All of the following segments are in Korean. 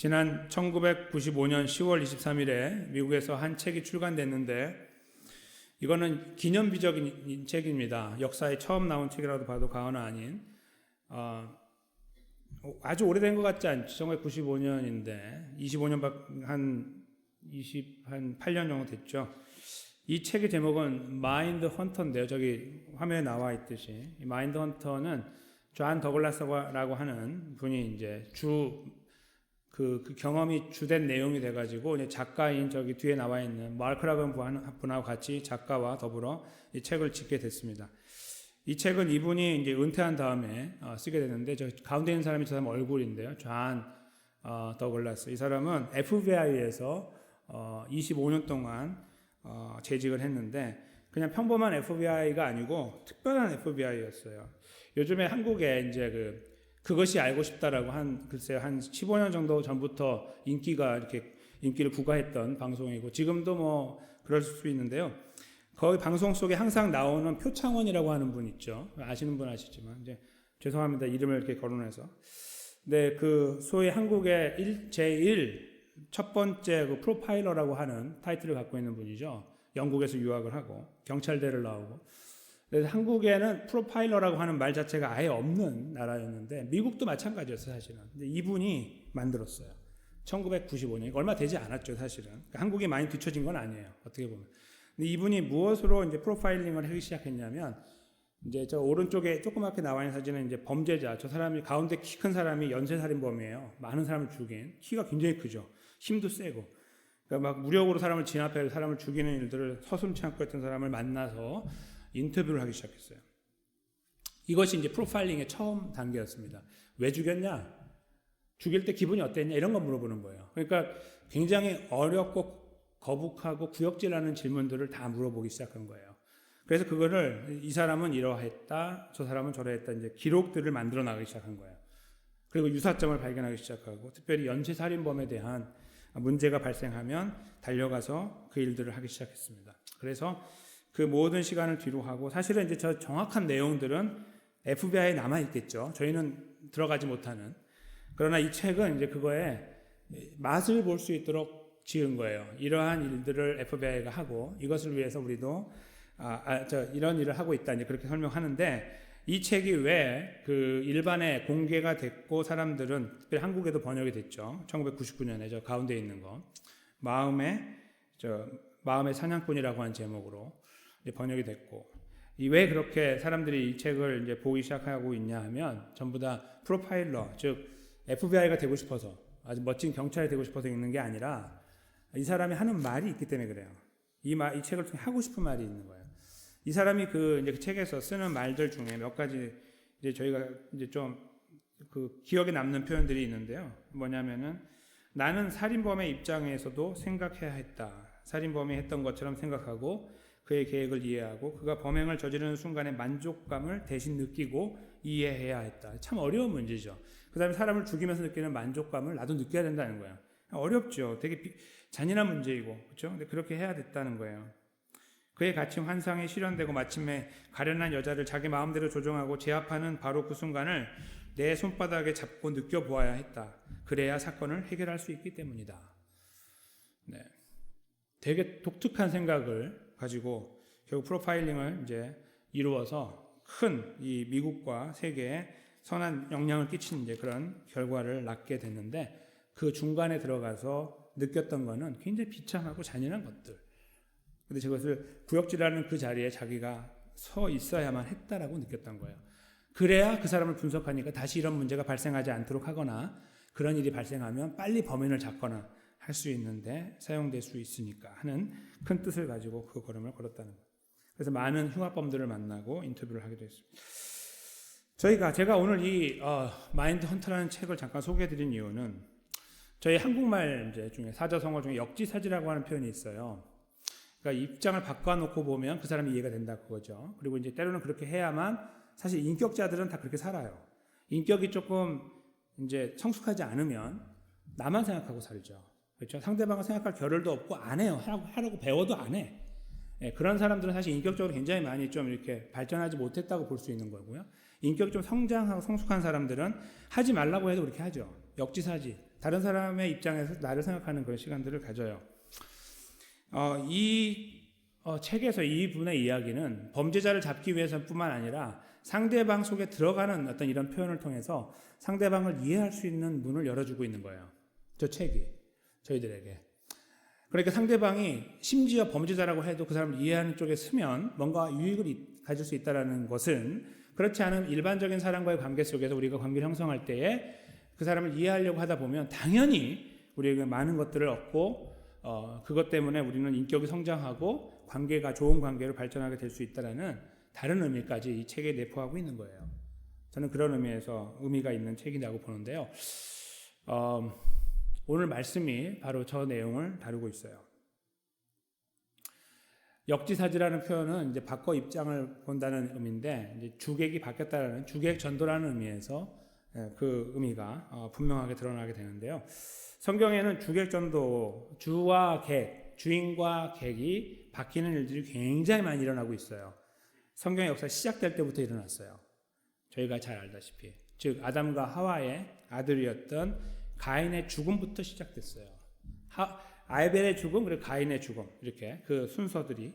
지난 1995년 10월 23일에 미국에서 한 책이 출간됐는데 이거는 기념비적인 책입니다. 역사에 처음 나온 책이라도 봐도 과언은 아닌 아주 오래된 것 같지 않죠. 1995년인데 25년 한 8년 정도 됐죠. 이 책의 제목은 마인드 헌터인데요. 저기 화면에 나와 있듯이 이 마인드 헌터는 존 더글라스라고 하는 분이 이제 그 경험이 주된 내용이 돼가지고 이제 작가인 저기 뒤에 나와 있는 마크라건 분하고 같이 작가와 더불어 이 책을 짓게 됐습니다. 이 책은 이분이 이제 은퇴한 다음에 쓰게 됐는데 저 가운데 있는 사람이 저 사람 얼굴인데요. 존 더글라스. 이 사람은 FBI에서 25년 동안 재직을 했는데 그냥 평범한 FBI가 아니고 특별한 FBI였어요. 요즘에 한국에 이제 그것이 알고 싶다라고 글쎄요, 한 15년 정도 전부터 인기를 부과했던 방송이고, 지금도 뭐, 그럴 수 있는데요. 거기 방송 속에 항상 나오는 표창원이라고 하는 분 있죠. 아시는 분 아시지만, 이제, 죄송합니다. 이름을 이렇게 거론해서. 네, 소위 한국의 첫 번째 프로파일러라고 하는 타이틀을 갖고 있는 분이죠. 영국에서 유학을 하고, 경찰대를 나오고, 그래서 한국에는 프로파일러라고 하는 말 자체가 아예 없는 나라였는데 미국도 마찬가지였어요, 사실은. 근데 이분이 만들었어요. 1995년. 얼마 되지 않았죠, 사실은. 그러니까 한국이 많이 뒤처진 건 아니에요, 어떻게 보면. 근데 이분이 무엇으로 이제 프로파일링을 하기 시작했냐면, 이제 저 오른쪽에 조그맣게 나와 있는 사진은 이제 범죄자. 저 사람이 가운데 키 큰 사람이 연쇄살인범이에요. 많은 사람을 죽인. 키가 굉장히 크죠. 힘도 세고. 그러니까 막 무력으로 사람을 진압해서 사람을 죽이는 일들을 서슴지 않고 했던 사람을 만나서 인터뷰를 하기 시작했어요. 이것이 이제 프로파일링의 처음 단계였습니다. 왜 죽였냐? 죽일 때 기분이 어땠냐? 이런 거 물어보는 거예요. 그러니까 굉장히 어렵고 거북하고 구역질하는 질문들을 다 물어보기 시작한 거예요. 그래서 그거를 이 사람은 이러했다, 저 사람은 저러했다, 이제 기록들을 만들어 나가기 시작한 거예요. 그리고 유사점을 발견하기 시작하고, 특별히 연쇄살인범에 대한 문제가 발생하면 달려가서 그 일들을 하기 시작했습니다. 그래서 그 모든 시간을 뒤로 하고, 사실은 이제 저 정확한 내용들은 FBI에 남아있겠죠. 저희는 들어가지 못하는. 그러나 이 책은 이제 그거에 맛을 볼 수 있도록 지은 거예요. 이러한 일들을 FBI가 하고, 이것을 위해서 우리도, 이런 일을 하고 있다. 이제 그렇게 설명하는데, 이 책이 왜 일반에 공개가 됐고, 사람들은, 특별히 한국에도 번역이 됐죠. 1999년에 저 가운데 있는 거. 마음의 사냥꾼이라고 하는 제목으로 번역이 됐고, 왜 그렇게 사람들이 이 책을 이제 보기 시작하고 있냐 하면 전부 다 프로파일러, 즉 FBI가 되고 싶어서, 아주 멋진 경찰이 되고 싶어서 읽는 게 아니라 이 사람이 하는 말이 있기 때문에 그래요. 이 책을 통해 하고 싶은 말이 있는 거예요. 이 사람이 이제 그 책에서 쓰는 말들 중에 몇 가지 이제 저희가 이제 좀 기억에 남는 표현들이 있는데요. 뭐냐면은 나는 살인범의 입장에서도 생각해야 했다. 살인범이 했던 것처럼 생각하고 그의 계획을 이해하고 그가 범행을 저지르는 순간의 만족감을 대신 느끼고 이해해야 했다. 참 어려운 문제죠. 그 다음에 사람을 죽이면서 느끼는 만족감을 나도 느껴야 된다는 거예요. 어렵죠. 되게 잔인한 문제이고, 그렇죠? 근데 그렇게 해야 됐다는 거예요. 그의 가치 환상이 실현되고 마침내 가련한 여자를 자기 마음대로 조종하고 제압하는 바로 그 순간을 내 손바닥에 잡고 느껴보아야 했다. 그래야 사건을 해결할 수 있기 때문이다. 네. 되게 독특한 생각을 가지고 결국 프로파일링을 이제 이루어서 큰 이 미국과 세계에 선한 영향을 끼친 이제 그런 결과를 낳게 됐는데, 그 중간에 들어가서 느꼈던 거는 굉장히 비참하고 잔인한 것들. 근데 저것을 구역질하는 그 자리에 자기가 서 있어야만 했다라고 느꼈던 거예요. 그래야 그 사람을 분석하니까 다시 이런 문제가 발생하지 않도록 하거나 그런 일이 발생하면 빨리 범인을 잡거나 할 수 있는데 사용될 수 있으니까 하는 큰 뜻을 가지고 그 걸음을 걸었다는 거예요. 그래서 많은 흉악범들을 만나고 인터뷰를 하기도 했습니다. 제가 오늘 이 마인드 헌터라는 책을 잠깐 소개해드린 이유는 저희 한국말 중에 사자성어 중에 역지사지라고 하는 표현이 있어요. 그러니까 입장을 바꿔놓고 보면 그 사람이 이해가 된다 그거죠. 그리고 이제 때로는 그렇게 해야만, 사실 인격자들은 다 그렇게 살아요. 인격이 조금 이제 성숙하지 않으면 나만 생각하고 살죠. 그렇죠? 상대방을 생각할 겨를도 없고 안 해요. 하라고 배워도 안 해. 그런 사람들은 사실 인격적으로 굉장히 많이 좀 이렇게 발전하지 못했다고 볼 수 있는 거고요. 인격이 좀 성장하고 성숙한 사람들은 하지 말라고 해도 그렇게 하죠. 역지사지. 다른 사람의 입장에서 나를 생각하는 그런 시간들을 가져요. 책에서 이분의 이야기는 범죄자를 잡기 위해서뿐만 아니라 상대방 속에 들어가는 어떤 이런 표현을 통해서 상대방을 이해할 수 있는 문을 열어주고 있는 거예요. 저 책이 저희들에게. 그러니까 상대방이 심지어 범죄자라고 해도 그 사람을 이해하는 쪽에 서면 뭔가 유익을 가질 수 있다는 것은, 그렇지 않은 일반적인 사람과의 관계 속에서 우리가 관계를 형성할 때에 그 사람을 이해하려고 하다 보면 당연히 우리에게 많은 것들을 얻고 그것 때문에 우리는 인격이 성장하고 관계가 좋은 관계로 발전하게 될 수 있다는 다른 의미까지 이 책에 내포하고 있는 거예요. 저는 그런 의미에서 의미가 있는 책이라고 보는데요. 오늘 말씀이 바로 저 내용을 다루고 있어요. 역지사지라는 표현은 이제 바꿔 입장을 본다는 의미인데, 이제 주객이 바뀌었다는 주객 전도라는 의미에서 그 의미가 분명하게 드러나게 되는데요. 성경에는 주객 전도, 주와 객, 주인과 객이 바뀌는 일들이 굉장히 많이 일어나고 있어요. 성경의 역사 시작될 때부터 일어났어요. 저희가 잘 알다시피, 즉 아담과 하와의 아들이었던 가인의 죽음부터 시작됐어요. 아벨의 죽음, 그리고 가인의 죽음, 이렇게 그 순서들이,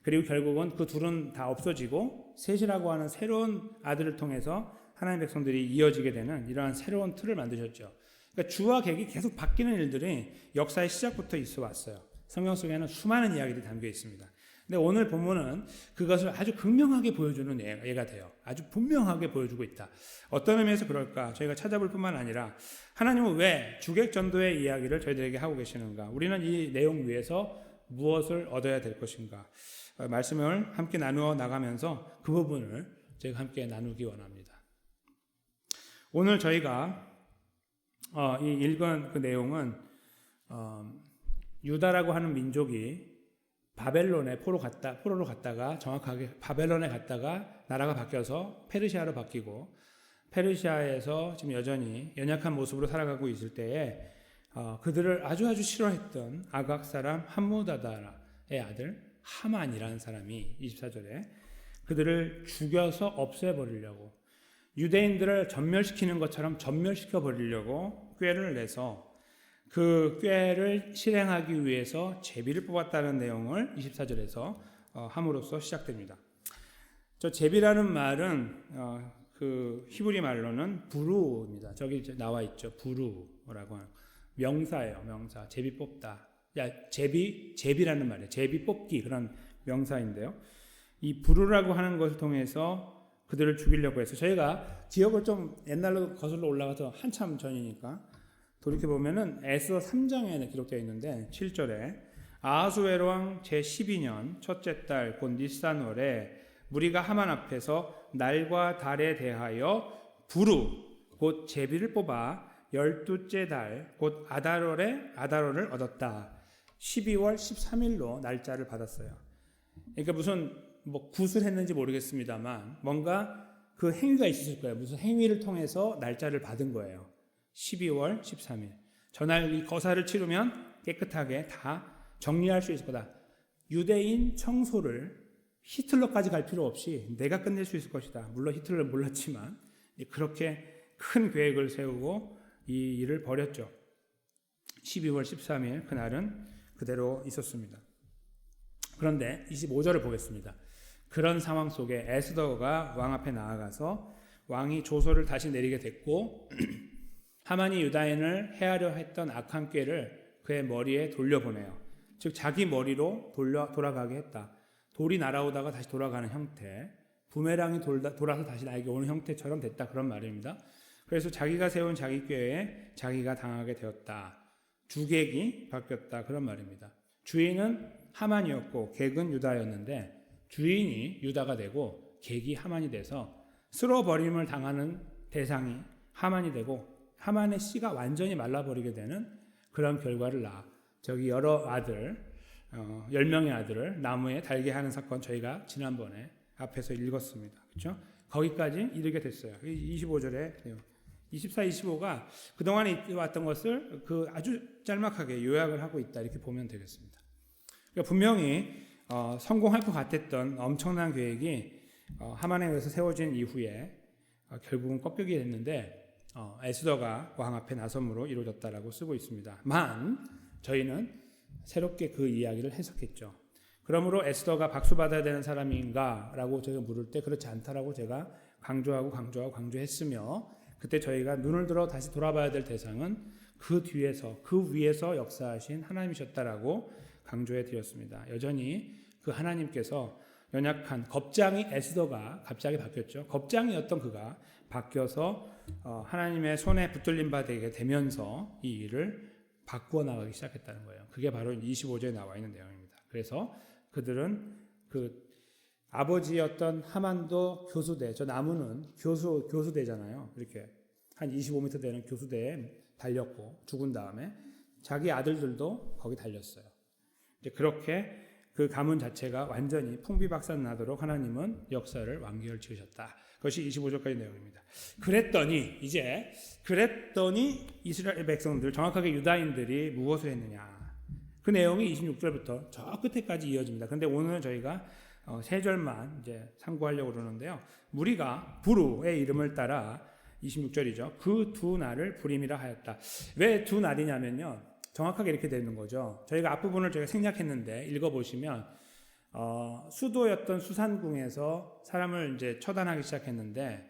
그리고 결국은 그 둘은 다 없어지고 셋이라고 하는 새로운 아들을 통해서 하나님의 백성들이 이어지게 되는 이러한 새로운 틀을 만드셨죠. 그러니까 주와 객이 계속 바뀌는 일들이 역사의 시작부터 있어 왔어요. 성경 속에는 수많은 이야기들이 담겨 있습니다. 근데 오늘 본문은 그것을 아주 극명하게 보여주는 예가 돼요. 아주 분명하게 보여주고 있다. 어떤 의미에서 그럴까? 저희가 찾아볼 뿐만 아니라 하나님은 왜 주객 전도의 이야기를 저희들에게 하고 계시는가? 우리는 이 내용 위에서 무엇을 얻어야 될 것인가? 말씀을 함께 나누어 나가면서 그 부분을 제가 함께 나누기 원합니다. 오늘 저희가 이 읽은 그 내용은 유다라고 하는 민족이 바벨론에 포로로 갔다가, 정확하게 바벨론에 갔다가 나라가 바뀌어서 페르시아로 바뀌고, 페르시아에서 지금 여전히 연약한 모습으로 살아가고 있을 때에 그들을 아주 싫어했던 아각 사람 함무다다의 아들 하만이라는 사람이 24절에 그들을 죽여서 없애버리려고, 유대인들을 전멸시키는 것처럼 전멸시켜 버리려고 꾀를 내서 그 꾀를 실행하기 위해서 제비를 뽑았다는 내용을 24절에서 함으로써 시작됩니다. 저 제비라는 말은 그 히브리 말로는 부루입니다. 저기 나와 있죠. 부루라고 하는 명사예요. 명사. 제비 뽑다. 제비라는 말이에요. 제비 뽑기, 그런 명사인데요. 이 부루라고 하는 것을 통해서 그들을 죽이려고 해서, 저희가 기억을 좀 옛날로 거슬러 올라가서 한참 전이니까 돌이켜보면은 에스더 3장에 기록되어 있는데 7절에 아하수에로 왕 제12년 첫째 달 곧 니산월에 무리가 하만 앞에서 날과 달에 대하여 부루 곧 제비를 뽑아 12째 달 곧 아달월을 얻었다. 12월 13일로 날짜를 받았어요. 그러니까 무슨 굿을 했는지 모르겠습니다만 뭔가 그 행위가 있었을 거예요. 무슨 행위를 통해서 날짜를 받은 거예요. 12월 13일. 전날 이 거사를 치르면 깨끗하게 다 정리할 수 있을 거다. 유대인 청소를 히틀러까지 갈 필요 없이 내가 끝낼 수 있을 것이다. 물론 히틀러는 몰랐지만 그렇게 큰 계획을 세우고 이 일을 벌였죠. 12월 13일 그날은 그대로 있었습니다. 그런데 25절을 보겠습니다. 그런 상황 속에 에스더가 왕 앞에 나아가서 왕이 조서를 다시 내리게 됐고 하만이 유다인을 해하려 했던 악한 꾀를 그의 머리에 돌려보내요. 즉 자기 머리로 돌아가게 했다. 돌이 날아오다가 다시 돌아가는 형태, 부메랑이 돌아서 다시 나에게 오는 형태처럼 됐다, 그런 말입니다. 그래서 자기가 세운 자기 꾀에 자기가 당하게 되었다. 주객이 바뀌었다, 그런 말입니다. 주인은 하만이었고 객은 유다였는데 주인이 유다가 되고 객이 하만이 돼서 쓸어버림을 당하는 대상이 하만이 되고 하만의 씨가 완전히 말라버리게 되는 그런 결과를 저기 여러 아들, 10명의 아들을 나무에 달게 하는 사건, 저희가 지난번에 앞에서 읽었습니다. 그렇죠? 거기까지 이르게 됐어요. 25절에 24, 25가 그동안에 왔던 것을 아주 짤막하게 요약을 하고 있다, 이렇게 보면 되겠습니다. 그러니까 분명히 성공할 것 같았던 엄청난 계획이 하만에 의해서 세워진 이후에 결국은 꺾이게 됐는데 에스더가 왕 앞에 나섬으로 이루어졌다라고 쓰고 있습니다. 저희는 새롭게 그 이야기를 해석했죠. 그러므로 에스더가 박수 받아야 되는 사람인가라고 저희가 물을 때 그렇지 않다라고 제가 강조했으며, 그때 저희가 눈을 들어 다시 돌아봐야 될 대상은 그 뒤에서 그 위에서 역사하신 하나님이셨다라고 강조해 드렸습니다. 여전히 그 하나님께서 연약한 겁장이 에스더가 갑자기 바뀌었죠. 겁장이었던 그가 바뀌어서 하나님의 손에 붙들린 바 되게 되면서 이 일을 바꾸어 나가기 시작했다는 거예요. 그게 바로 25절에 나와 있는 내용입니다. 그래서 그들은 그 아버지였던 하만도 교수대, 저 나무는 교수대잖아요. 이렇게 한 25m 되는 교수대에 달렸고 죽은 다음에 자기 아들들도 거기 달렸어요. 이제 그렇게 그 가문 자체가 완전히 풍비박산나도록 하나님은 역사를 완결 지으셨다. 그것이 25절까지 내용입니다. 그랬더니 이스라엘 백성들, 정확하게 유다인들이 무엇을 했느냐. 그 내용이 26절부터 저 끝에까지 이어집니다. 그런데 오늘은 저희가 세 절만 이제 참고하려고 그러는데요. 무리가 부루의 이름을 따라 26절이죠. 그 두 날을 부림이라 하였다. 왜 두 날이냐면요. 정확하게 이렇게 되는 거죠. 저희가 앞부분을 저희가 생략했는데 읽어보시면 수도였던 수산궁에서 사람을 이제 처단하기 시작했는데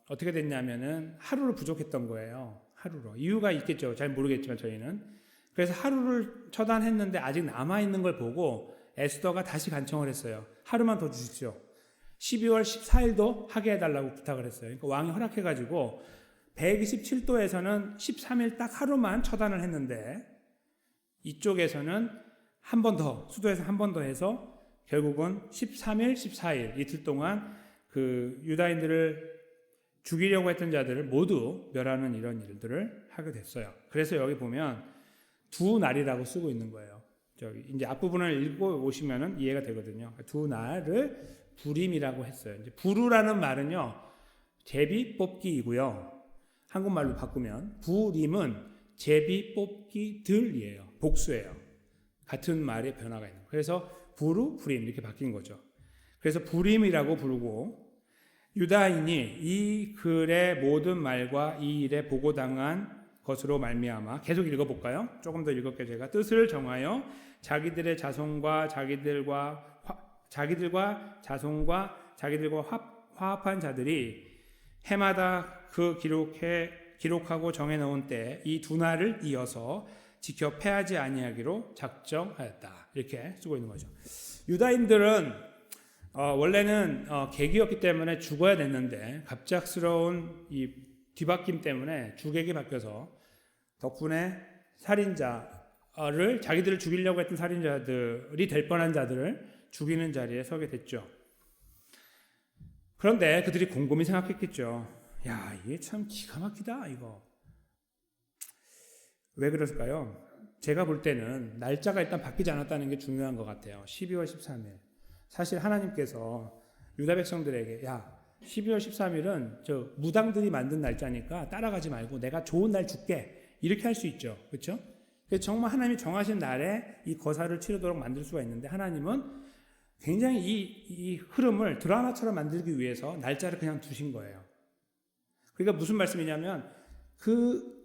어떻게 됐냐면은 하루를 부족했던 거예요. 하루로. 이유가 있겠죠. 잘 모르겠지만 저희는. 그래서 하루를 처단했는데 아직 남아있는 걸 보고 에스더가 다시 간청을 했어요. 하루만 더 주십시오. 12월 14일도 하게 해달라고 부탁을 했어요. 그러니까 왕이 허락해가지고 127도에서는 13일 딱 하루만 처단을 했는데 이쪽에서는 한 번 더, 수도에서 한 번 더 해서 결국은 13일, 14일 이틀 동안 그 유다인들을 죽이려고 했던 자들을 모두 멸하는 이런 일들을 하게 됐어요. 그래서 여기 보면 두 날이라고 쓰고 있는 거예요. 저기 이제 앞부분을 읽고 오시면은 이해가 되거든요. 두 날을 부림이라고 했어요. 이제 부루라는 말은요, 제비 뽑기이고요. 한국말로 바꾸면 부림은 제비 뽑기들이에요. 복수예요. 같은 말의 변화가 있는 거예요. 그래서 부루, 부림 이렇게 바뀐 거죠. 그래서 부림이라고 부르고 유다인이 이 글의 모든 말과 이 일에 보고당한 것으로 말미암아 계속 읽어볼까요? 조금 더 읽을게요. 제가 뜻을 정하여 자기들의 자손과 자기들과 화합한 자들이 해마다 그 기록하고 정해놓은 때 이 두 날을 이어서 지켜 패하지 아니하기로 작정하였다. 이렇게 쓰고 있는 거죠. 유다인들은 원래는 계기였기 때문에 죽어야 됐는데 갑작스러운 이 뒤바뀜 때문에 주객이 바뀌어서 덕분에 살인자를 자기들을 죽이려고 했던 살인자들이 될 뻔한 자들을 죽이는 자리에 서게 됐죠. 그런데 그들이 곰곰이 생각했겠죠. 야, 이게 참 기가 막히다 이거. 왜 그랬을까요? 제가 볼 때는 날짜가 일단 바뀌지 않았다는 게 중요한 것 같아요. 12월 13일. 사실 하나님께서 유다 백성들에게 12월 13일은 저 무당들이 만든 날짜니까 따라가지 말고 내가 좋은 날 줄게. 이렇게 할 수 있죠. 그렇죠? 정말 하나님이 정하신 날에 이 거사를 치르도록 만들 수가 있는데 하나님은 굉장히 이 흐름을 드라마처럼 만들기 위해서 날짜를 그냥 두신 거예요. 그러니까 무슨 말씀이냐면 그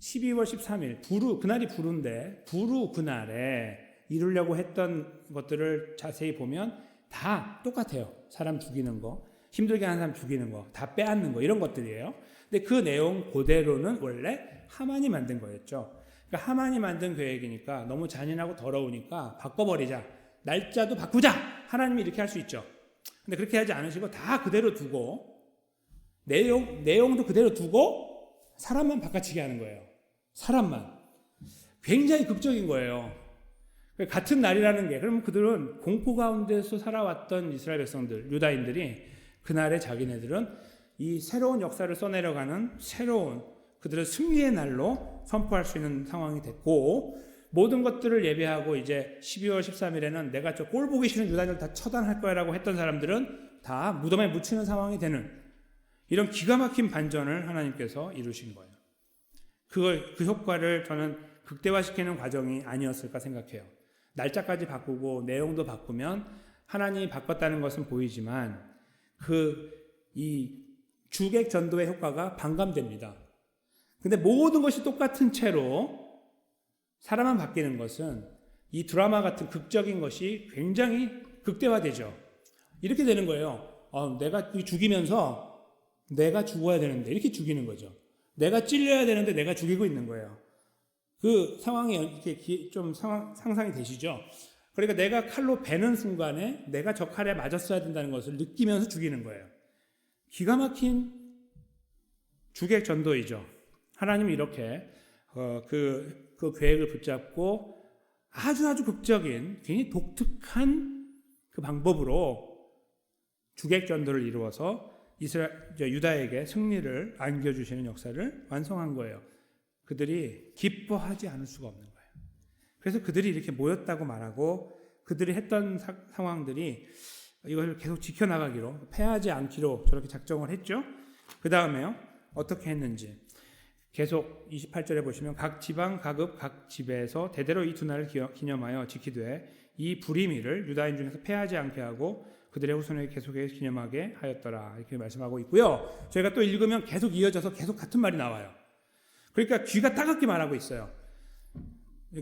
12월 13일 그날이 부루인데 그날에 이루려고 했던 것들을 자세히 보면 다 똑같아요. 사람 죽이는 거, 힘들게 하는 사람 죽이는 거, 다 빼앗는 거 이런 것들이에요. 근데 그 내용 그대로는 원래 하만이 만든 거였죠. 그러니까 하만이 만든 계획이니까 너무 잔인하고 더러우니까 바꿔버리자. 날짜도 바꾸자. 하나님이 이렇게 할 수 있죠. 근데 그렇게 하지 않으시고 다 그대로 두고 내용도 그대로 두고 사람만 바꿔치기 하는 거예요. 사람만. 굉장히 극적인 거예요. 같은 날이라는 게, 그러면 그들은 공포 가운데서 살아왔던 이스라엘 백성들, 유다인들이 그날에 자기네들은 이 새로운 역사를 써내려가는 새로운 그들의 승리의 날로 선포할 수 있는 상황이 됐고, 모든 것들을 예배하고 이제 12월 13일에는 내가 저 꼴 보기 싫은 유다인들 다 처단할 거야라고 했던 사람들은 다 무덤에 묻히는 상황이 되는 이런 기가 막힌 반전을 하나님께서 이루신 거예요. 그 효과를 저는 극대화시키는 과정이 아니었을까 생각해요. 날짜까지 바꾸고 내용도 바꾸면 하나님이 바꿨다는 것은 보이지만 이 주객 전도의 효과가 반감됩니다. 근데 모든 것이 똑같은 채로 사람만 바뀌는 것은 이 드라마 같은 극적인 것이 굉장히 극대화되죠. 이렇게 되는 거예요. 내가 죽이면서 내가 죽어야 되는데 이렇게 죽이는 거죠. 내가 찔려야 되는데 내가 죽이고 있는 거예요. 그 상황이 이렇게 좀 상상이 되시죠? 그러니까 내가 칼로 베는 순간에 내가 저 칼에 맞았어야 된다는 것을 느끼면서 죽이는 거예요. 기가 막힌 주객 전도이죠. 하나님이 이렇게 그 계획을 붙잡고 아주 극적인 굉장히 독특한 그 방법으로 주객 전도를 이루어서 유다에게 승리를 안겨주시는 역사를 완성한 거예요. 그들이 기뻐하지 않을 수가 없는 거예요. 그래서 그들이 이렇게 모였다고 말하고 그들이 했던 상황들이 이걸 계속 지켜나가기로, 패하지 않기로 저렇게 작정을 했죠. 그 다음에요, 어떻게 했는지 계속 28절에 보시면 각 지방 각읍 각 집에서 대대로 이 두 날을 기념하여 지키되 이 불임이를 유다인 중에서 패하지 않게 하고 그들의 후손에게 계속해서 기념하게 하였더라, 이렇게 말씀하고 있고요. 저희가 또 읽으면 계속 이어져서 계속 같은 말이 나와요. 그러니까 귀가 따갑게 말하고 있어요.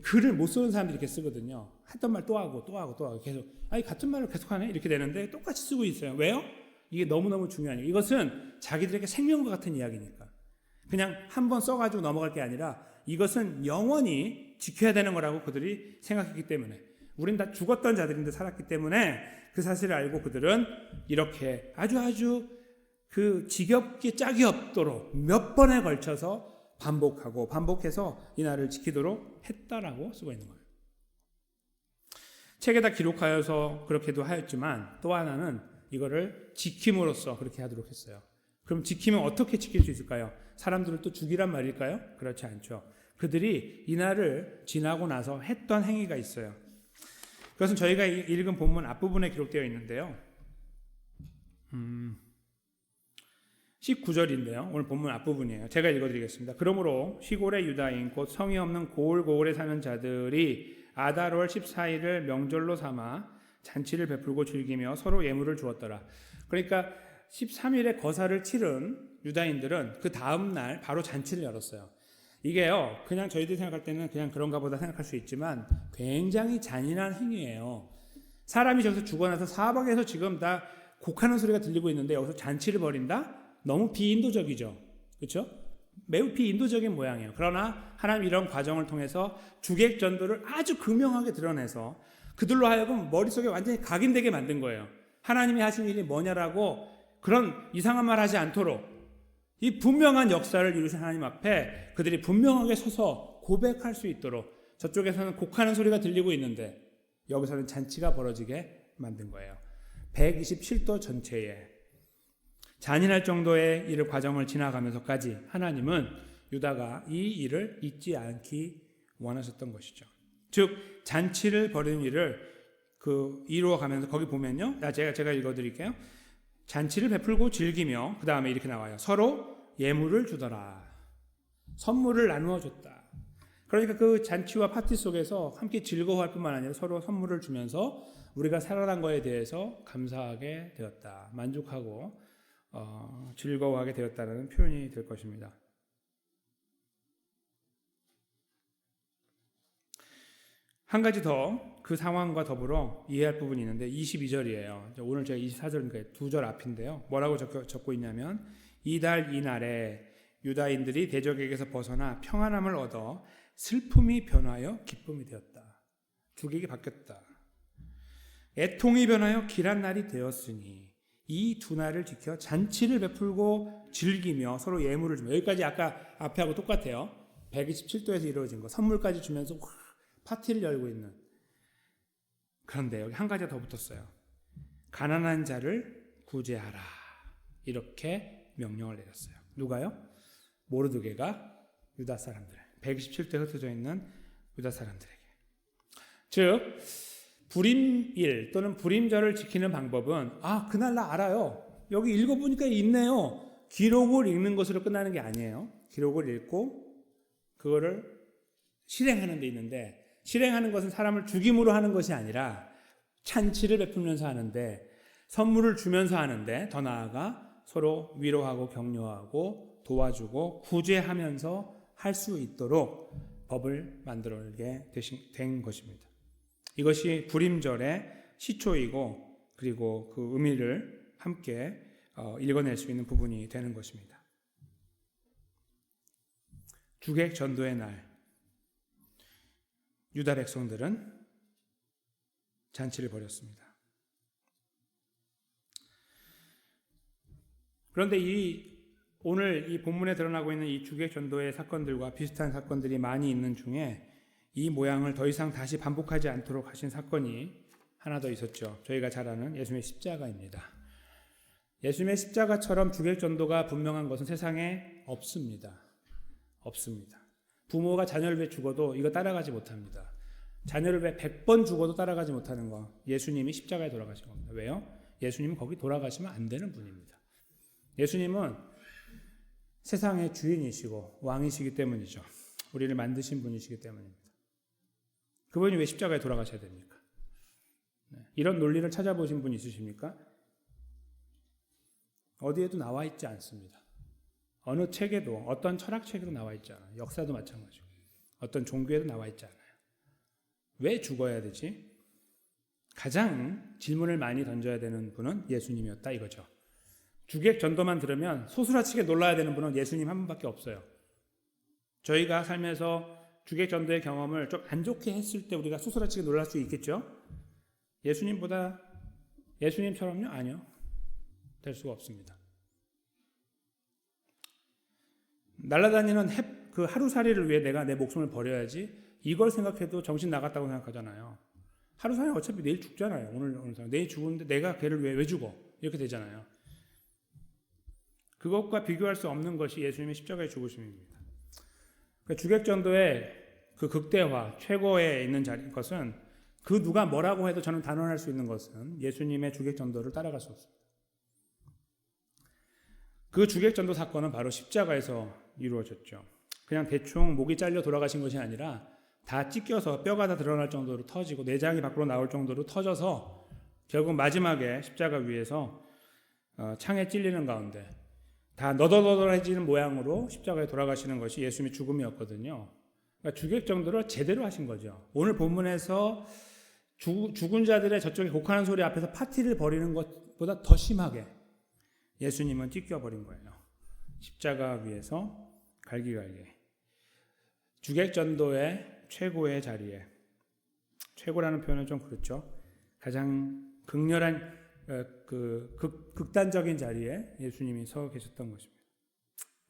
글을 못 쓰는 사람들이 이렇게 쓰거든요. 했던 말 또 하고 계속 같은 말을 계속하네 이렇게 되는데 똑같이 쓰고 있어요. 왜요? 이게 너무너무 중요하니까. 이것은 자기들에게 생명과 같은 이야기니까 그냥 한번 써가지고 넘어갈 게 아니라 이것은 영원히 지켜야 되는 거라고 그들이 생각했기 때문에, 우린 다 죽었던 자들인데 살았기 때문에 그 사실을 알고 그들은 이렇게 아주 그 지겹게 짝이 없도록 몇 번에 걸쳐서 반복해서 이 날을 지키도록 했다라고 쓰고 있는 거예요. 책에다 기록하여서 그렇게도 하였지만 또 하나는 이거를 지킴으로써 그렇게 하도록 했어요. 그럼 지키면 어떻게 지킬 수 있을까요? 사람들을 또 죽이란 말일까요? 그렇지 않죠. 그들이 이 날을 지나고 나서 했던 행위가 있어요. 그것은 저희가 읽은 본문 앞부분에 기록되어 있는데요. 19절인데요. 오늘 본문 앞부분이에요. 제가 읽어드리겠습니다. 그러므로 시골의 유다인 곧 성이 없는 고을고을에 사는 자들이 아달월 14일을 명절로 삼아 잔치를 베풀고 즐기며 서로 예물을 주었더라. 그러니까 13일에 거사를 치른 유다인들은 그 다음 날 바로 잔치를 열었어요. 이게요, 그냥 저희들이 생각할 때는 그냥 그런가 보다 생각할 수 있지만 굉장히 잔인한 행위예요. 사람이 저기서 죽어나서 사방에서 지금 다 곡하는 소리가 들리고 있는데 여기서 잔치를 벌인다? 너무 비인도적이죠. 그렇죠? 매우 비인도적인 모양이에요. 그러나 하나님 이런 과정을 통해서 주객 전도를 아주 극명하게 드러내서 그들로 하여금 머릿속에 완전히 각인되게 만든 거예요. 하나님이 하신 일이 뭐냐라고 그런 이상한 말 하지 않도록 이 분명한 역사를 이루신 하나님 앞에 그들이 분명하게 서서 고백할 수 있도록, 저쪽에서는 곡하는 소리가 들리고 있는데 여기서는 잔치가 벌어지게 만든 거예요. 127도 전체에 잔인할 정도의 이 과정을 지나가면서까지 하나님은 유다가 이 일을 잊지 않기 원하셨던 것이죠. 즉 잔치를 벌이는 일을 이루어가면서 거기 보면요, 제가 읽어드릴게요. 잔치를 베풀고 즐기며, 그 다음에 이렇게 나와요. 서로 예물을 주더라. 선물을 나누어 줬다. 그러니까 그 잔치와 파티 속에서 함께 즐거워할 뿐만 아니라 서로 선물을 주면서 우리가 살아난 거에 대해서 감사하게 되었다. 만족하고 즐거워하게 되었다는 표현이 될 것입니다. 한 가지 더 그 상황과 더불어 이해할 부분이 있는데 22절이에요. 오늘 제가 24절이니까 두 절 앞인데요. 뭐라고 적고 있냐면 이달 이날에 유다인들이 대적에게서 벗어나 평안함을 얻어 슬픔이 변하여 기쁨이 되었다. 주객이 바뀌었다. 애통이 변하여 길한 날이 되었으니 이 두 날을 지켜 잔치를 베풀고 즐기며 서로 예물을 주며, 여기까지 아까 앞에하고 똑같아요. 127도에서 이루어진 거, 선물까지 주면서 파티를 열고 있는. 그런데 여기 한 가지가 더 붙었어요. 가난한 자를 구제하라, 이렇게 명령을 내렸어요. 누가요? 모르드게가 유다 사람들, 127대 흩어져 있는 유다 사람들에게. 즉 불임일 또는 불임절을 지키는 방법은 그날 나 알아요, 여기 읽어보니까 있네요, 기록을 읽는 것으로 끝나는 게 아니에요. 기록을 읽고 그거를 실행하는 데 있는데, 실행하는 것은 사람을 죽임으로 하는 것이 아니라 잔치를 베풀면서 하는데, 선물을 주면서 하는데, 더 나아가 서로 위로하고 격려하고 도와주고 구제하면서 할 수 있도록 법을 만들게 된 것입니다. 이것이 불임절의 시초이고 그리고 그 의미를 함께 읽어낼 수 있는 부분이 되는 것입니다. 주객 전도의 날, 유다 백성들은 잔치를 벌였습니다. 그런데 오늘 이 본문에 드러나고 있는 이 주객 전도의 사건들과 비슷한 사건들이 많이 있는 중에 이 모양을 더 이상 다시 반복하지 않도록 하신 사건이 하나 더 있었죠. 저희가 잘 아는 예수님의 십자가입니다. 예수님의 십자가처럼 주객 전도가 분명한 것은 세상에 없습니다. 없습니다. 부모가 자녀를 위해 죽어도 이거 따라가지 못합니다. 자녀를 위해 100번 죽어도 따라가지 못하는 거, 예수님이 십자가에 돌아가신 겁니다. 왜요? 예수님은 거기 돌아가시면 안 되는 분입니다. 예수님은 세상의 주인이시고 왕이시기 때문이죠. 우리를 만드신 분이시기 때문입니다. 그분이 왜 십자가에 돌아가셔야 됩니까? 이런 논리를 찾아보신 분 있으십니까? 어디에도 나와 있지 않습니다. 어느 책에도, 어떤 철학책에도 나와 있지 않아요. 역사도 마찬가지고 어떤 종교에도 나와 있지 않아요. 왜 죽어야 되지? 가장 질문을 많이 던져야 되는 분은 예수님이었다 이거죠. 주객 전도만 들으면 소스라치게 놀라야 되는 분은 예수님 한 분밖에 없어요. 저희가 살면서 주객 전도의 경험을 좀 안 좋게 했을 때 우리가 소스라치게 놀랄 수 있겠죠? 예수님처럼요? 아니요. 될 수가 없습니다. 날아다니는 그 하루살이를 위해 내가 내 목숨을 버려야지 이걸 생각해도 정신 나갔다고 생각하잖아요. 하루살이 어차피 내일 죽잖아요. 오늘 내일 죽는데 내가 걔를 왜 죽어? 이렇게 되잖아요. 그것과 비교할 수 없는 것이 예수님의 십자가의 죽으심입니다. 주객전도의 그 극대화, 최고에 있는 것은 그 누가 뭐라고 해도 저는 단언할 수 있는 것은 예수님의 주객전도를 따라갈 수 없습니다. 그 주객전도 사건은 바로 십자가에서 이루어졌죠. 그냥 대충 목이 잘려 돌아가신 것이 아니라 다 찢겨서 뼈가 다 드러날 정도로 터지고 내장이 밖으로 나올 정도로 터져서 결국 마지막에 십자가 위에서 창에 찔리는 가운데 다 너덜너덜해지는 모양으로 십자가에 돌아가시는 것이 예수님의 죽음이었거든요. 그러니까 주객 정도를 제대로 하신 거죠. 오늘 본문에서 죽은 자들의 저쪽에 곡하는 소리 앞에서 파티를 벌이는 것보다 더 심하게 예수님은 찢겨버린 거예요. 십자가 위에서 갈기갈기. 주객 전도의 최고의 자리에, 최고라는 표현은 좀 그렇죠. 가장 극렬한 극단적인 자리에 예수님이 서 계셨던 것입니다.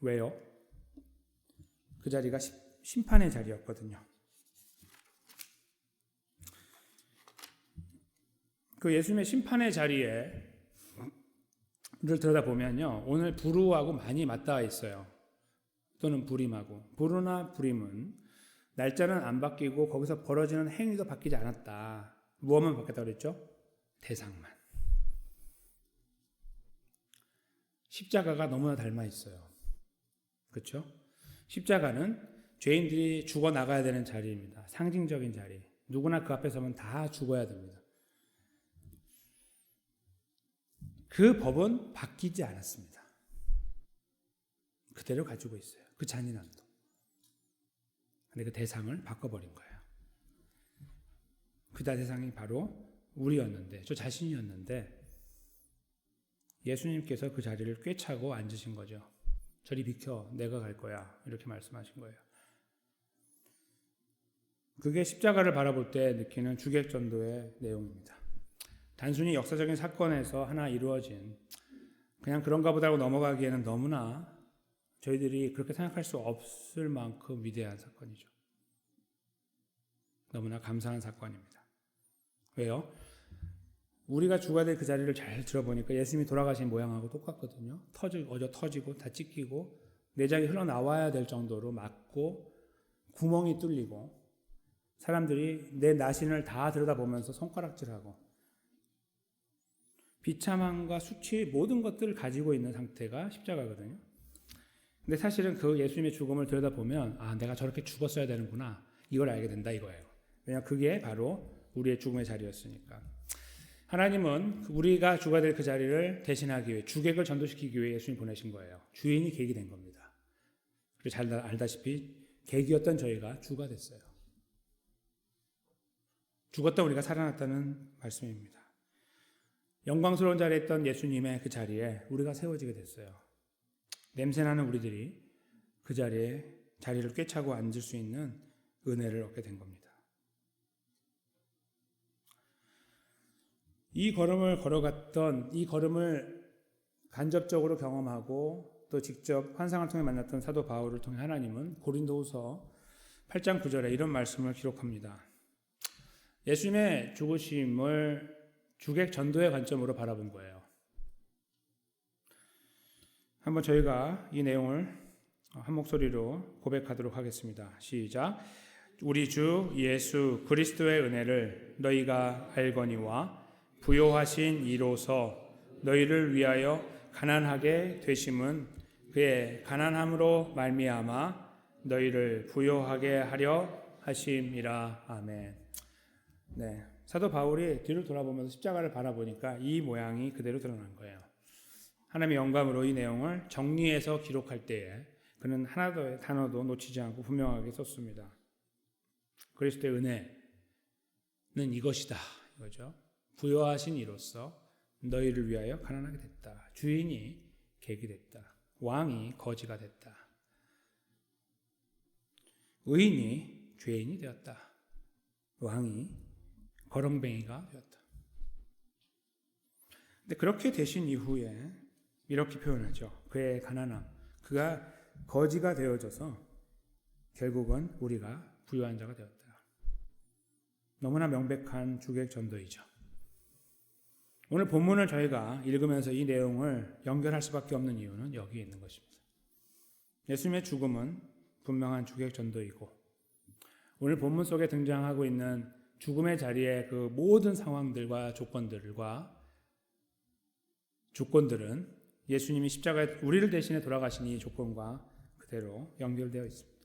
왜요? 그 자리가 심판의 자리였거든요. 그 예수님의 심판의 자리를 들여다보면요, 오늘 부르하고 많이 맞닿아 있어요. 또는 불임하고. 부르나 불임은 날짜는 안 바뀌고 거기서 벌어지는 행위도 바뀌지 않았다. 무엇만 바뀌었다고 그랬죠? 대상만. 십자가가 너무나 닮아 있어요. 그렇죠? 십자가는 죄인들이 죽어나가야 되는 자리입니다. 상징적인 자리. 누구나 그 앞에 서면 다 죽어야 됩니다. 그 법은 바뀌지 않았습니다. 그대로 가지고 있어요. 그 잔인함도. 근데 그 대상을 바꿔버린 거예요. 그 대상이 바로 우리였는데, 저 자신이었는데 예수님께서 그 자리를 꿰차고 앉으신 거죠. 저리 비켜, 내가 갈 거야. 이렇게 말씀하신 거예요. 그게 십자가를 바라볼 때 느끼는 주객전도의 내용입니다. 단순히 역사적인 사건에서 하나 이루어진 그냥 그런가 보다 하고 넘어가기에는 너무나 저희들이 그렇게 생각할 수 없을 만큼 위대한 사건이죠. 너무나 감사한 사건입니다. 왜요? 우리가 죽어야 될 그 자리를 잘 들어보니까 예수님이 돌아가신 모양하고 똑같거든요. 어져 터지고 다 찢기고 내장이 흘러나와야 될 정도로 맞고 구멍이 뚫리고 사람들이 내 나신을 다 들여다보면서 손가락질하고 비참함과 수치 모든 것들을 가지고 있는 상태가 십자가거든요. 근데 사실은 그 예수님의 죽음을 들여다보면 아, 내가 저렇게 죽었어야 되는구나. 이걸 알게 된다 이거예요. 왜냐하면 그게 바로 우리의 죽음의 자리였으니까. 하나님은 우리가 주가 될 그 자리를 대신하기 위해 주객을 전도시키기 위해 예수님 보내신 거예요. 주인이 객이 된 겁니다. 그리고 잘 알다시피 객이었던 저희가 주가 됐어요. 죽었다 우리가 살아났다는 말씀입니다. 영광스러운 자리에 있던 예수님의 그 자리에 우리가 세워지게 됐어요. 냄새나는 우리들이 그 자리를 꿰차고 앉을 수 있는 은혜를 얻게 된 겁니다. 이 걸음을 걸어갔던, 이 걸음을 간접적으로 경험하고 또 직접 환상을 통해 만났던 사도 바울을 통해 하나님은 고린도후서 8장 9절에 이런 말씀을 기록합니다. 예수님의 죽으심을 주객 전도의 관점으로 바라본 거예요. 한번 저희가 이 내용을 한 목소리로 고백하도록 하겠습니다. 시작. 우리 주 예수 그리스도의 은혜를 너희가 알거니와 부요하신 이로서 너희를 위하여 가난하게 되심은 그의 가난함으로 말미암아 너희를 부요하게 하려 하심이라. 아멘. 네, 사도 바울이 뒤를 돌아보면서 십자가를 바라보니까 이 모양이 그대로 드러난 거예요. 하나님의 영감으로 이 내용을 정리해서 기록할 때에 그는 하나도 단어도 놓치지 않고 분명하게 썼습니다. 그리스도의 은혜는 이것이다, 이거죠. 부요하신 이로써 너희를 위하여 가난하게 됐다. 주인이 객이 됐다. 왕이 거지가 됐다. 의인이 죄인이 되었다. 왕이 거렁뱅이가 되었다. 근데 그렇게 되신 이후에 이렇게 표현하죠. 그의 가난함, 그가 거지가 되어져서 결국은 우리가 부유한 자가 되었다. 너무나 명백한 주객 전도이죠. 오늘 본문을 저희가 읽으면서 이 내용을 연결할 수밖에 없는 이유는 여기에 있는 것입니다. 예수님의 죽음은 분명한 주객 전도이고 오늘 본문 속에 등장하고 있는 죽음의 자리의 그 모든 상황들과 조건들은 예수님이 십자가에 우리를 대신해 돌아가신 이 조건과 그대로 연결되어 있습니다.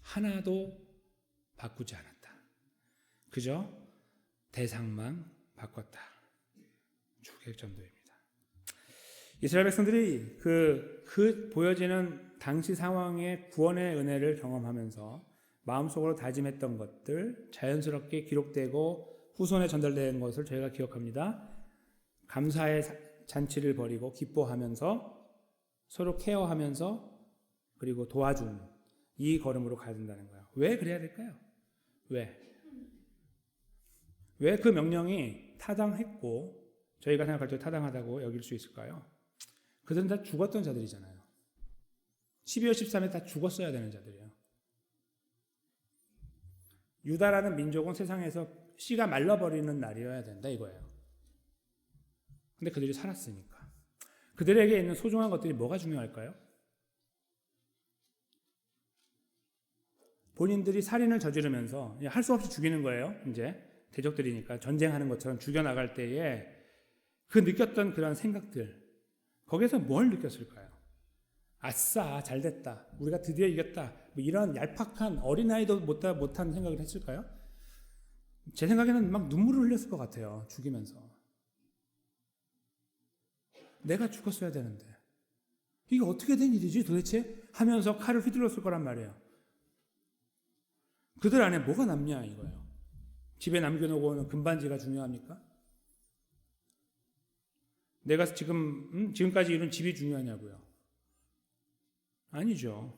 하나도 바꾸지 않았다. 그저 대상만 바꿨다. 주객 전도입니다. 이스라엘 백성들이 그 보여지는 당시 상황의 구원의 은혜를 경험하면서 마음속으로 다짐했던 것들 자연스럽게 기록되고 후손에 전달된 것을 저희가 기억합니다. 감사의 잔치를 벌이고 기뻐하면서 서로 케어하면서 그리고 도와주는 이 걸음으로 가야 된다는 거예요. 왜 그래야 될까요? 왜 그 명령이 타당했고 저희가 생각할 때 타당하다고 여길 수 있을까요? 그들은 다 죽었던 자들이잖아요. 12월 13일 다 죽었어야 되는 자들이에요. 유다라는 민족은 세상에서 씨가 말라버리는 날이어야 된다 이거예요. 근데 그들이 살았으니까. 그들에게 있는 소중한 것들이 뭐가 중요할까요? 본인들이 살인을 저지르면서 할 수 없이 죽이는 거예요. 이제 대적들이니까 전쟁하는 것처럼 죽여나갈 때에 그 느꼈던 그런 생각들 거기에서 뭘 느꼈을까요? 아싸 잘됐다. 우리가 드디어 이겼다. 뭐 이런 얄팍한 어린아이도 못한 생각을 했을까요? 제 생각에는 막 눈물을 흘렸을 것 같아요. 죽이면서. 내가 죽었어야 되는데 이게 어떻게 된 일이지 도대체? 하면서 칼을 휘둘렀을 거란 말이에요. 그들 안에 뭐가 남냐 이거예요. 집에 남겨놓고 오는 금반지가 중요합니까? 내가 지금까지 이룬 집이 중요하냐고요? 아니죠.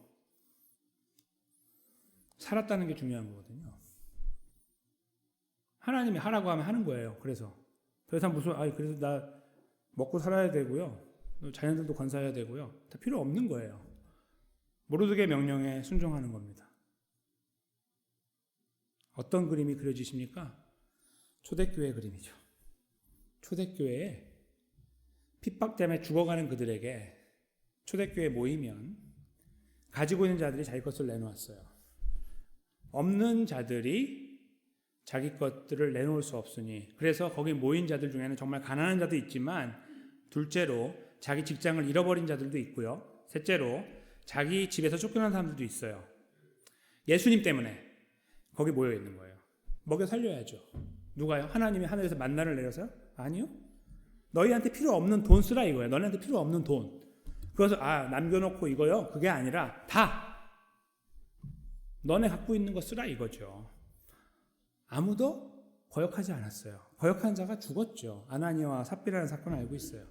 살았다는 게 중요한 거거든요. 하나님이 하라고 하면 하는 거예요. 그래서 더 이상 그래서 나 먹고 살아야 되고요. 자녀들도 건사해야 되고요. 다 필요 없는 거예요. 모르드게의 명령에 순종하는 겁니다. 어떤 그림이 그려지십니까? 초대교회 그림이죠. 초대교회에 핍박 때문에 죽어가는 그들에게 초대교회 모이면 가지고 있는 자들이 자기 것을 내놓았어요. 없는 자들이 자기 것들을 내놓을 수 없으니 그래서 거기 모인 자들 중에는 정말 가난한 자도 있지만 둘째로 자기 직장을 잃어버린 자들도 있고요. 셋째로 자기 집에서 쫓겨난 사람들도 있어요. 예수님 때문에 거기 모여 있는 거예요. 먹여 살려야죠. 누가요? 하나님이 하늘에서 만나를 내려서요? 아니요. 너희한테 필요 없는 돈 쓰라 이거예요. 너희한테 필요 없는 돈. 그래서 남겨놓고 이거요. 그게 아니라 다 너네 갖고 있는 거 쓰라 이거죠. 아무도 거역하지 않았어요. 거역한 자가 죽었죠. 아나니아와 삽비라는 사건을 알고 있어요.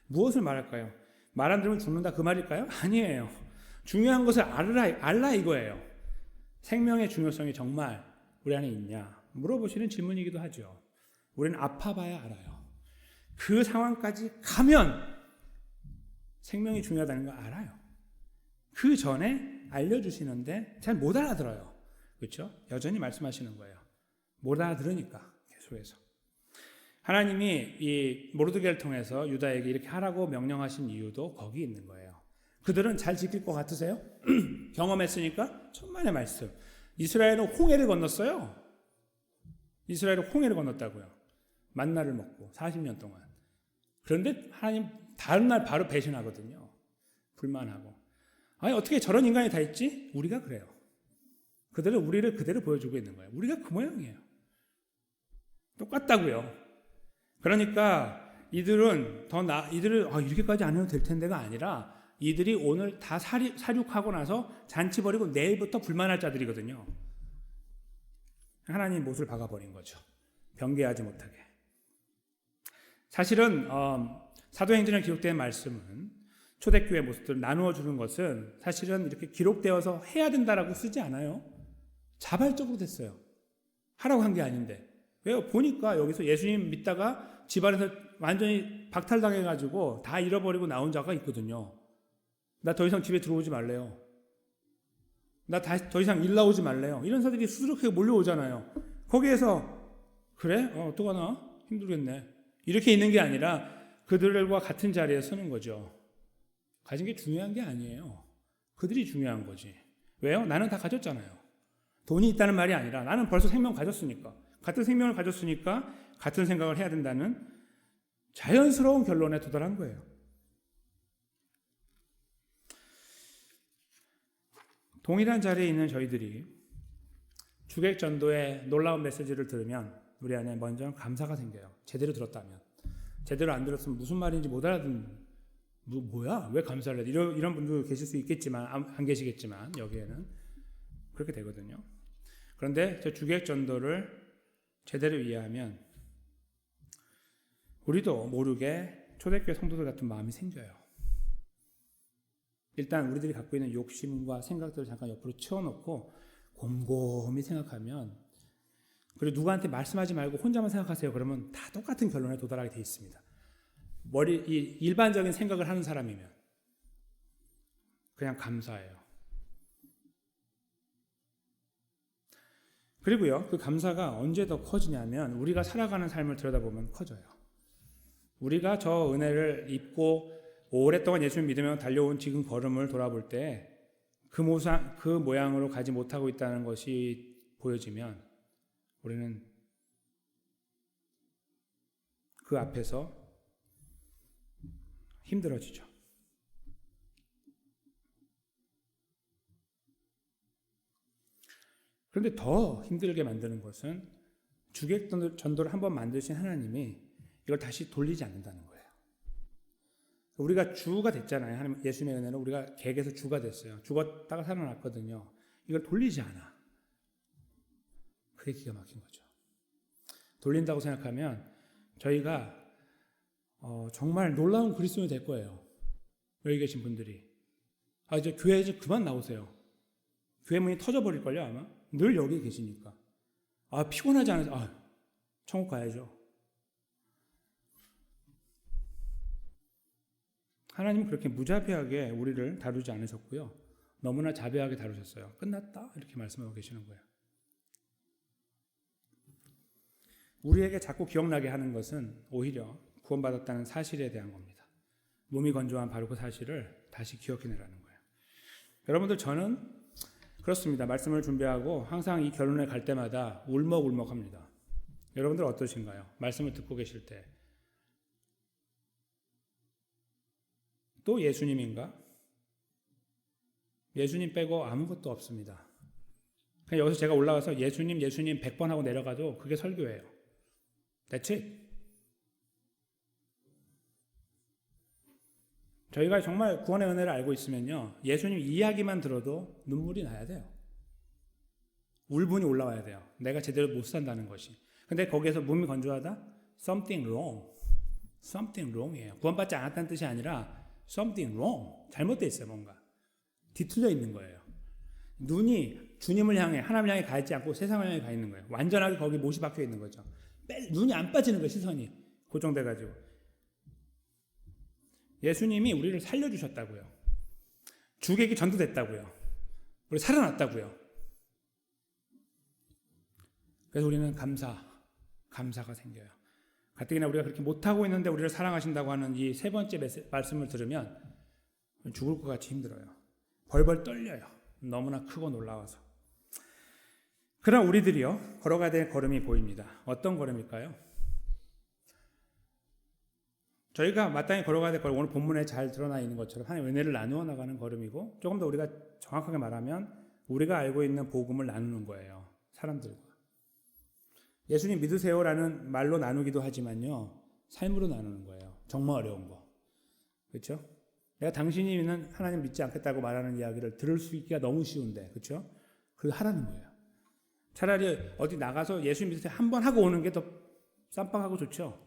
무엇을 말할까요? 말 안 들으면 죽는다 그 말일까요? 아니에요. 중요한 것을 알라 이거예요. 생명의 중요성이 정말 우리 안에 있냐 물어보시는 질문이기도 하죠. 우리는 아파봐야 알아요. 그 상황까지 가면 생명이 중요하다는 걸 알아요. 그 전에 알려주시는데 잘 못 알아들어요. 그렇죠? 여전히 말씀하시는 거예요. 못 알아들으니까 계속해서. 하나님이 이 모르드게를 통해서 유다에게 이렇게 하라고 명령하신 이유도 거기 있는 거예요. 그들은 잘 지킬 것 같으세요? 경험했으니까 천만의 말씀. 이스라엘은 홍해를 건넜어요. 이스라엘은 홍해를 건넜다고요. 만나를 먹고 40년 동안. 그런데 하나님 다른 날 바로 배신하거든요. 불만하고. 아니 어떻게 저런 인간이 다 있지? 우리가 그래요. 그들은 우리를 그대로 보여주고 있는 거예요. 우리가 그 모양이에요. 똑같다고요. 그러니까 이들은 이렇게까지 안 해도 될 텐데가 아니라 이들이 오늘 다 사륙하고 나서 잔치 벌이고 내일부터 불만할 자들이거든요. 하나님 못을 박아버린 거죠. 경계하지 못하게. 사실은 사도행전에 기록된 말씀은 초대교회 모습들을 나누어 주는 것은 사실은 이렇게 기록되어서 해야 된다라고 쓰지 않아요. 자발적으로 됐어요. 하라고 한 게 아닌데. 왜요? 보니까 여기서 예수님 믿다가 집안에서 완전히 박탈당해가지고 다 잃어버리고 나온 자가 있거든요. 나 더 이상 집에 들어오지 말래요. 나 더 이상 일 나오지 말래요. 이런 사람들이 수두룩하게 몰려오잖아요. 거기에서 그래? 어떡하나? 힘들겠네. 이렇게 있는 게 아니라 그들과 같은 자리에 서는 거죠. 가진 게 중요한 게 아니에요. 그들이 중요한 거지. 왜요? 나는 다 가졌잖아요. 돈이 있다는 말이 아니라 나는 벌써 생명 가졌으니까. 같은 생명을 가졌으니까 같은 생각을 해야 된다는 자연스러운 결론에 도달한 거예요. 동일한 자리에 있는 저희들이 주객전도의 놀라운 메시지를 들으면 우리 안에 먼저 감사가 생겨요. 제대로 들었다면. 제대로 안 들었으면 무슨 말인지 못 알아듣는 뭐야? 왜 감사를 해? 이런 분도 계실 수 있겠지만 안 계시겠지만 여기에는 그렇게 되거든요. 그런데 저 주객전도를 제대로 이해하면 우리도 모르게 초대교회 성도들 같은 마음이 생겨요. 일단 우리들이 갖고 있는 욕심과 생각들을 잠깐 옆으로 치워놓고 곰곰이 생각하면, 그리고 누구한테 말씀하지 말고 혼자만 생각하세요. 그러면 다 똑같은 결론에 도달하게 돼 있습니다. 이 일반적인 생각을 하는 사람이면 그냥 감사해요. 그리고요, 그 감사가 언제 더 커지냐면 우리가 살아가는 삶을 들여다보면 커져요. 우리가 저 은혜를 입고 오랫동안 예수를 믿으며 달려온 지금 걸음을 돌아볼 때 그 모양으로 가지 못하고 있다는 것이 보여지면 우리는 그 앞에서 힘들어지죠. 그런데 더 힘들게 만드는 것은 주객전도를 한번 만드신 하나님이 이걸 다시 돌리지 않는다는 거예요. 우리가 주가 됐잖아요. 예수님의 은혜는 우리가 객에서 주가 됐어요. 죽었다가 살아났거든요. 이걸 돌리지 않아. 그게 기가 막힌 거죠. 돌린다고 생각하면 저희가 정말 놀라운 그리스도인이 될 거예요. 여기 계신 분들이. 이제 교회 좀 그만 나오세요. 교회 문이 터져버릴걸요 아마. 늘 여기 계시니까. 피곤하지 않아서 천국 가야죠. 하나님은 그렇게 무자비하게 우리를 다루지 않으셨고요. 너무나 자비하게 다루셨어요. 끝났다 이렇게 말씀하고 계시는 거예요. 우리에게 자꾸 기억나게 하는 것은 오히려 구원받았다는 사실에 대한 겁니다. 몸이 건조한 바로 그 사실을 다시 기억해내라는 거예요. 여러분들, 저는 그렇습니다. 말씀을 준비하고 항상 이 결론에 갈 때마다 울먹울먹합니다. 여러분들 어떠신가요? 말씀을 듣고 계실 때 또 예수님인가? 예수님 빼고 아무것도 없습니다. 그냥 여기서 제가 올라가서 예수님 100번 하고 내려가도 그게 설교예요. That's it. 저희가 정말 구원의 은혜를 알고 있으면요, 예수님 이야기만 들어도 눈물이 나야 돼요. 울분이 올라와야 돼요. 내가 제대로 못 산다는 것이. 근데 거기에서 몸이 건조하다? Something wrong. Something wrong이에요. 구원받지 않았다는 뜻이 아니라 something wrong. 잘못되어 있어요, 뭔가. 뒤틀려 있는 거예요. 눈이 주님을 향해, 하나님을 향해 가 있지 않고 세상을 향해 가 있는 거예요. 완전하게 거기 못이 박혀 있는 거죠. 눈이 안 빠지는 거예요, 시선이. 고정돼가지고. 예수님이 우리를 살려주셨다고요. 주객이 전도됐다고요. 우리 살아났다고요. 그래서 우리는 감사가 생겨요. 가뜩이나 우리가 그렇게 못하고 있는데 우리를 사랑하신다고 하는 이 세 번째 말씀을 들으면 죽을 것 같이 힘들어요. 벌벌 떨려요. 너무나 크고 놀라워서. 그러나 우리들이요, 걸어가야 될 걸음이 보입니다. 어떤 걸음일까요? 저희가 마땅히 걸어가야 될 걸음, 오늘 본문에 잘 드러나 있는 것처럼 하나님의 은혜를 나누어 나가는 걸음이고, 조금 더 우리가 정확하게 말하면 우리가 알고 있는 복음을 나누는 거예요. 사람들과. 예수님 믿으세요라는 말로 나누기도 하지만요, 삶으로 나누는 거예요. 정말 어려운 거. 그렇죠? 내가 당신이는 하나님 믿지 않겠다고 말하는 이야기를 들을 수 있기가 너무 쉬운데, 그렇죠? 그거 하라는 거예요. 차라리 어디 나가서 예수 믿으세요 한번 하고 오는 게 더 쌈박하고 좋죠.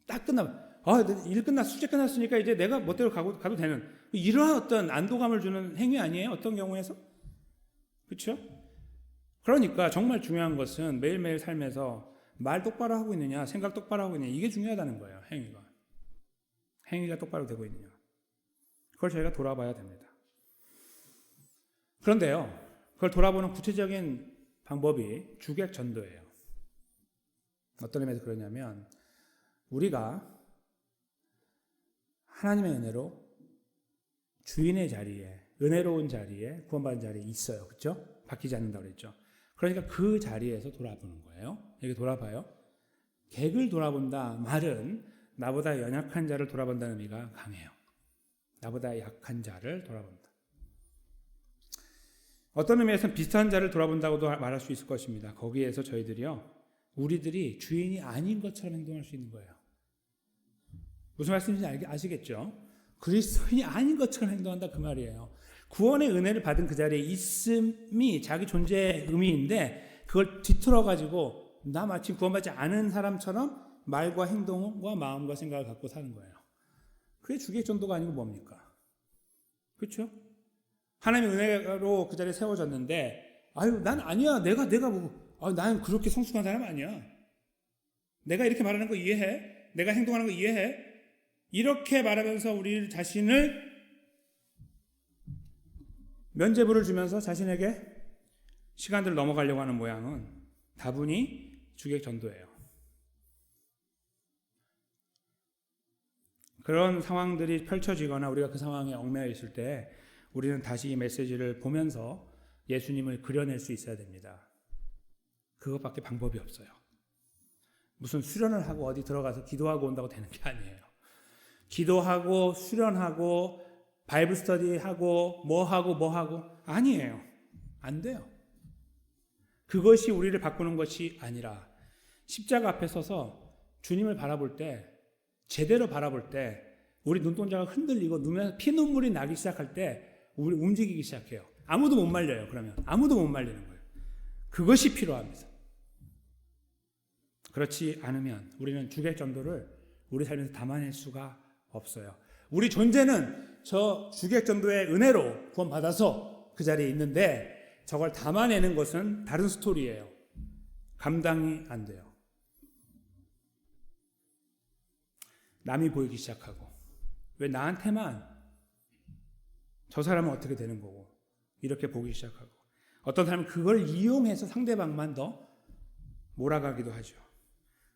딱 끝나면 일 끝났어, 숙제 끝났으니까 이제 내가 멋대로 가도 되는 이러한 어떤 안도감을 주는 행위 아니에요? 어떤 경우에서? 그렇죠? 그러니까 정말 중요한 것은 매일매일 삶에서 말 똑바로 하고 있느냐, 생각 똑바로 하고 있느냐, 이게 중요하다는 거예요. 행위가 똑바로 되고 있느냐. 그걸 저희가 돌아봐야 됩니다. 그런데요, 그걸 돌아보는 구체적인 방법이 주객 전도예요. 어떤 의미에서 그러냐면, 우리가 하나님의 은혜로 주인의 자리에, 은혜로운 자리에, 구원받은 자리에 있어요. 그렇죠? 바뀌지 않는다고 그랬죠. 그러니까 그 자리에서 돌아보는 거예요. 이렇게 돌아봐요. 객을 돌아본다 말은 나보다 연약한 자를 돌아본다는 의미가 강해요. 나보다 약한 자를 돌아본다. 어떤 의미에서는 비슷한 자를 돌아본다고도 말할 수 있을 것입니다. 거기에서 우리들이 주인이 아닌 것처럼 행동할 수 있는 거예요. 무슨 말씀인지 아시겠죠? 그리스도인이 아닌 것처럼 행동한다, 그 말이에요. 구원의 은혜를 받은 그 자리에 있음이 자기 존재의 의미인데, 그걸 뒤틀어가지고 나 마치 구원받지 않은 사람처럼 말과 행동과 마음과 생각을 갖고 사는 거예요. 그게 주객 전도가 아니고 뭡니까? 그렇죠? 하나님의 은혜로 그 자리에 세워졌는데, 난 아니야. 내가 뭐, 난 그렇게 성숙한 사람 아니야. 내가 이렇게 말하는 거 이해해? 내가 행동하는 거 이해해? 이렇게 말하면서 우리 자신을 면죄부를 주면서 자신에게 시간들을 넘어가려고 하는 모양은 다분히 주객 전도예요. 그런 상황들이 펼쳐지거나 우리가 그 상황에 얽매여 있을 때 우리는 다시 이 메시지를 보면서 예수님을 그려낼 수 있어야 됩니다. 그것밖에 방법이 없어요. 무슨 수련을 하고 어디 들어가서 기도하고 온다고 되는 게 아니에요. 기도하고 수련하고 바이블 스터디하고 뭐 하고 아니에요. 안 돼요. 그것이 우리를 바꾸는 것이 아니라 십자가 앞에 서서 주님을 바라볼 때, 제대로 바라볼 때 우리 눈동자가 흔들리고 눈에서 피눈물이 나기 시작할 때 우리 움직이기 시작해요. 아무도 못 말려요. 그러면 아무도 못 말리는 거예요. 그것이 필요합니다. 그렇지 않으면 우리는 주객 전도를 우리 삶에서 담아낼 수가 없어요. 우리 존재는 저 주객 전도의 은혜로 구원받아서 그 자리에 있는데 저걸 담아내는 것은 다른 스토리예요. 감당이 안 돼요. 남이 보이기 시작하고, 왜 나한테만, 저 사람은 어떻게 되는 거고 이렇게 보기 시작하고, 어떤 사람은 그걸 이용해서 상대방만 더 몰아가기도 하죠.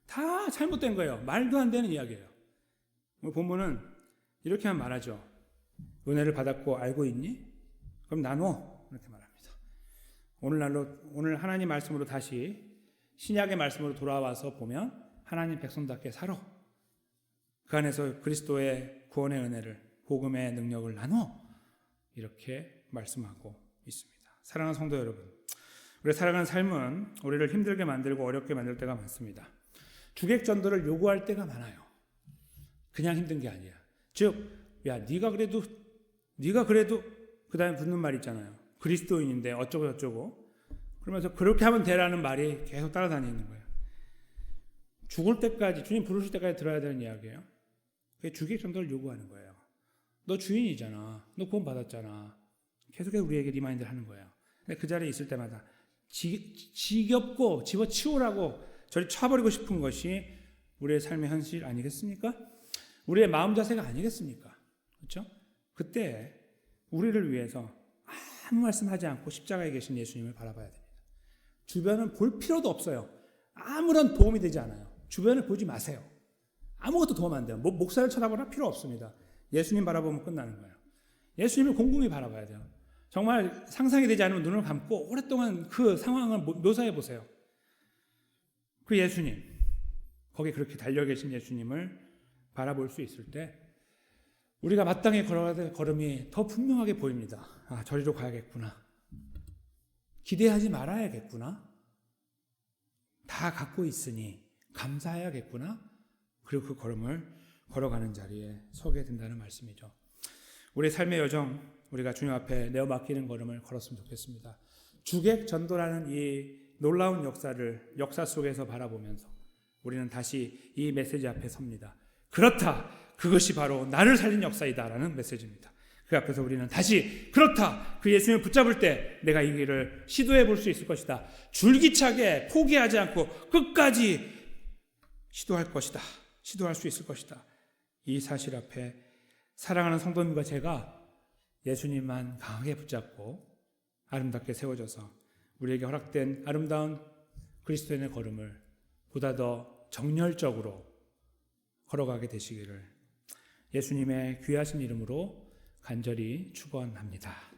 다 잘못된 거예요. 말도 안 되는 이야기예요. 본문은 이렇게 말하죠. 은혜를 받았고 알고 있니? 그럼 나눠. 이렇게 말합니다. 오늘 하나님 말씀으로 다시 신약의 말씀으로 돌아와서 보면 하나님 백성답게 살아. 그 안에서 그리스도의 구원의 은혜를, 복음의 능력을 나눠. 이렇게 말씀하고 있습니다. 사랑하는 성도 여러분, 우리 살아가는 삶은 우리를 힘들게 만들고 어렵게 만들 때가 많습니다. 주객 전도를 요구할 때가 많아요. 그냥 힘든 게 아니야. 즉 야, 네가 그래도 그다음에 붙는 말 있잖아요. 그리스도인인데 어쩌고 저쩌고. 그러면서 그렇게 하면 되라는 말이 계속 따라다니는 거예요. 죽을 때까지, 주님 부르실 때까지 들어야 되는 이야기예요. 그게 주객 전도를 요구하는 거예요. 너 주인이잖아. 너 구원 받았잖아. 계속해서 우리에게 리마인드를 하는 거예요. 근데 그 자리에 있을 때마다 지겹고 집어치우라고 저리 쳐버리고 싶은 것이 우리의 삶의 현실 아니겠습니까? 우리의 마음 자세가 아니겠습니까? 그렇죠? 그때 우리를 위해서 아무 말씀하지 않고 십자가에 계신 예수님을 바라봐야 됩니다. 주변은 볼 필요도 없어요. 아무런 도움이 되지 않아요. 주변을 보지 마세요. 아무것도 도움 안 돼요. 목사를 쳐다보라 필요 없습니다. 예수님 바라보면 끝나는 거예요. 예수님을 곰곰이 바라봐야 돼요. 정말 상상이 되지 않으면 눈을 감고 오랫동안 그 상황을 묘사해 보세요. 그 예수님, 거기 그렇게 달려 계신 예수님을 바라볼 수 있을 때 우리가 마땅히 걸어야 될 걸음이 더 분명하게 보입니다. 아, 저리로 가야겠구나. 기대하지 말아야겠구나. 다 갖고 있으니 감사해야겠구나. 그리고 그 걸음을 걸어가는 자리에 서게 된다는 말씀이죠. 우리 삶의 여정, 우리가 주님 앞에 내어 맡기는 걸음을 걸었으면 좋겠습니다. 주객 전도라는 이 놀라운 역사 속에서 바라보면서 우리는 다시 이 메시지 앞에 섭니다. 그렇다. 그것이 바로 나를 살린 역사이다라는 메시지입니다. 그 앞에서 우리는 다시 그렇다. 그 예수님을 붙잡을 때 내가 이 길을 시도해 볼 수 있을 것이다. 줄기차게 포기하지 않고 끝까지 시도할 것이다. 시도할 수 있을 것이다. 이 사실 앞에 사랑하는 성도님과 제가 예수님만 강하게 붙잡고 아름답게 세워져서 우리에게 허락된 아름다운 그리스도인의 걸음을 보다 더 정열적으로 걸어가게 되시기를 예수님의 귀하신 이름으로 간절히 축원합니다.